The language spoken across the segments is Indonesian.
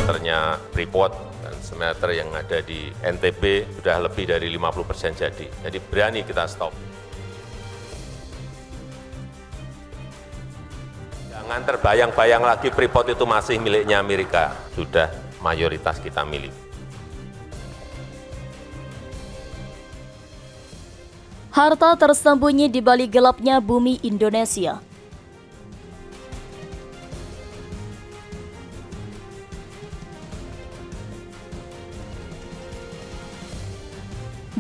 smelternya Freeport dan smelter yang ada di NTB sudah lebih dari 50% jadi. Jadi berani kita stop. Jangan terbayang-bayang lagi Freeport itu masih miliknya Amerika. Sudah mayoritas kita milik. Harta tersembunyi di balik gelapnya bumi Indonesia.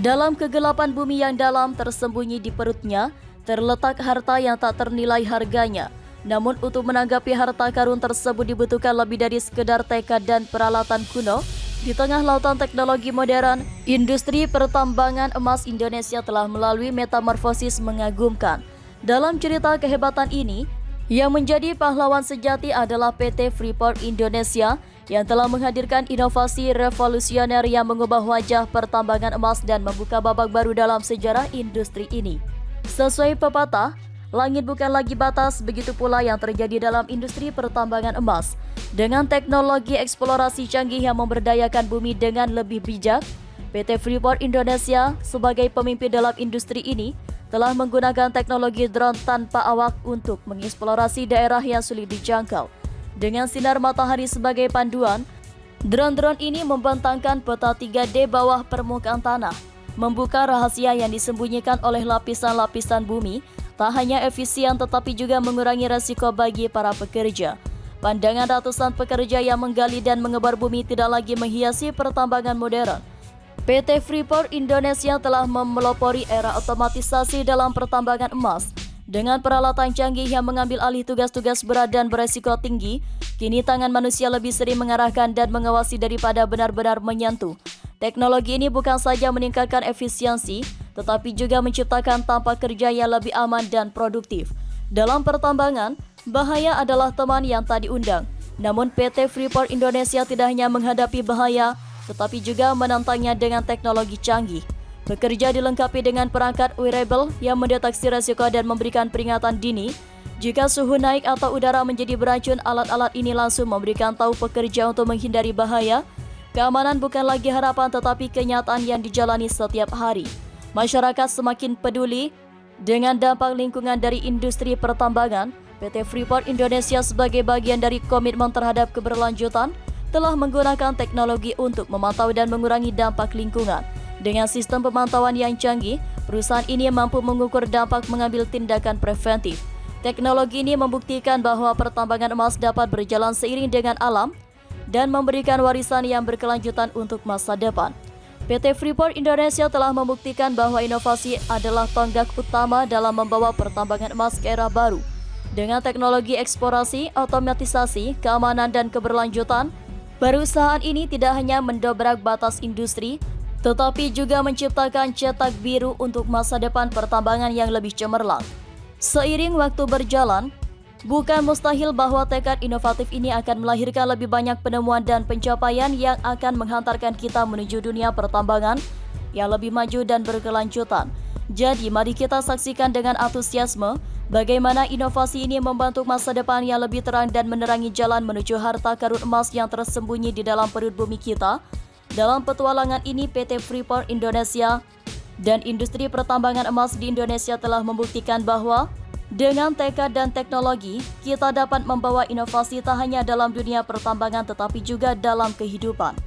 Dalam kegelapan bumi yang dalam tersembunyi di perutnya, terletak harta yang tak ternilai harganya. Namun untuk menanggapi harta karun tersebut dibutuhkan lebih dari sekedar tekad dan peralatan kuno. Di tengah lautan teknologi modern, industri pertambangan emas Indonesia telah melalui metamorfosis mengagumkan. Dalam cerita kehebatan ini, yang menjadi pahlawan sejati adalah PT Freeport Indonesia yang telah menghadirkan inovasi revolusioner yang mengubah wajah pertambangan emas dan membuka babak baru dalam sejarah industri ini. Sesuai pepatah, langit bukan lagi batas, begitu pula yang terjadi dalam industri pertambangan emas. Dengan teknologi eksplorasi canggih yang memberdayakan bumi dengan lebih bijak, PT Freeport Indonesia sebagai pemimpin dalam industri ini telah menggunakan teknologi drone tanpa awak untuk mengeksplorasi daerah yang sulit dijangkau. Dengan sinar matahari sebagai panduan, drone-drone ini membentangkan peta 3D bawah permukaan tanah, membuka rahasia yang disembunyikan oleh lapisan-lapisan bumi. Tak hanya efisien tetapi juga mengurangi resiko bagi para pekerja. Pandangan ratusan pekerja yang menggali dan mengebar bumi tidak lagi menghiasi pertambangan modern. PT Freeport Indonesia telah memelopori era otomatisasi dalam pertambangan emas. Dengan peralatan canggih yang mengambil alih tugas-tugas berat dan beresiko tinggi, kini tangan manusia lebih sering mengarahkan dan mengawasi daripada benar-benar menyentuh. Teknologi ini bukan saja meningkatkan efisiensi, tetapi juga menciptakan tempat kerja yang lebih aman dan produktif. Dalam pertambangan, bahaya adalah teman yang tak diundang. Namun PT Freeport Indonesia tidak hanya menghadapi bahaya, tetapi juga menantangnya dengan teknologi canggih. Pekerja dilengkapi dengan perangkat wearable yang mendeteksi resiko dan memberikan peringatan dini. Jika suhu naik atau udara menjadi beracun, alat-alat ini langsung memberikan tahu pekerja untuk menghindari bahaya. Keamanan bukan lagi harapan tetapi kenyataan yang dijalani setiap hari. Masyarakat semakin peduli dengan dampak lingkungan dari industri pertambangan. PT Freeport Indonesia sebagai bagian dari komitmen terhadap keberlanjutan telah menggunakan teknologi untuk memantau dan mengurangi dampak lingkungan. Dengan sistem pemantauan yang canggih, perusahaan ini mampu mengukur dampak mengambil tindakan preventif. Teknologi ini membuktikan bahwa pertambangan emas dapat berjalan seiring dengan alam dan memberikan warisan yang berkelanjutan untuk masa depan. PT Freeport Indonesia telah membuktikan bahwa inovasi adalah tonggak utama dalam membawa pertambangan emas ke era baru. Dengan teknologi eksplorasi, otomatisasi, keamanan, dan keberlanjutan, perusahaan ini tidak hanya mendobrak batas industri, tetapi juga menciptakan cetak biru untuk masa depan pertambangan yang lebih cemerlang. Seiring waktu berjalan, bukan mustahil bahwa tekad inovatif ini akan melahirkan lebih banyak penemuan dan pencapaian yang akan menghantarkan kita menuju dunia pertambangan yang lebih maju dan berkelanjutan. Jadi, mari kita saksikan dengan antusiasme bagaimana inovasi ini membantu masa depan yang lebih terang dan menerangi jalan menuju harta karun emas yang tersembunyi di dalam perut bumi kita. Dalam petualangan ini, PT Freeport Indonesia dan industri pertambangan emas di Indonesia telah membuktikan bahwa dengan tekad dan teknologi, kita dapat membawa inovasi tak hanya dalam dunia pertambangan tetapi juga dalam kehidupan.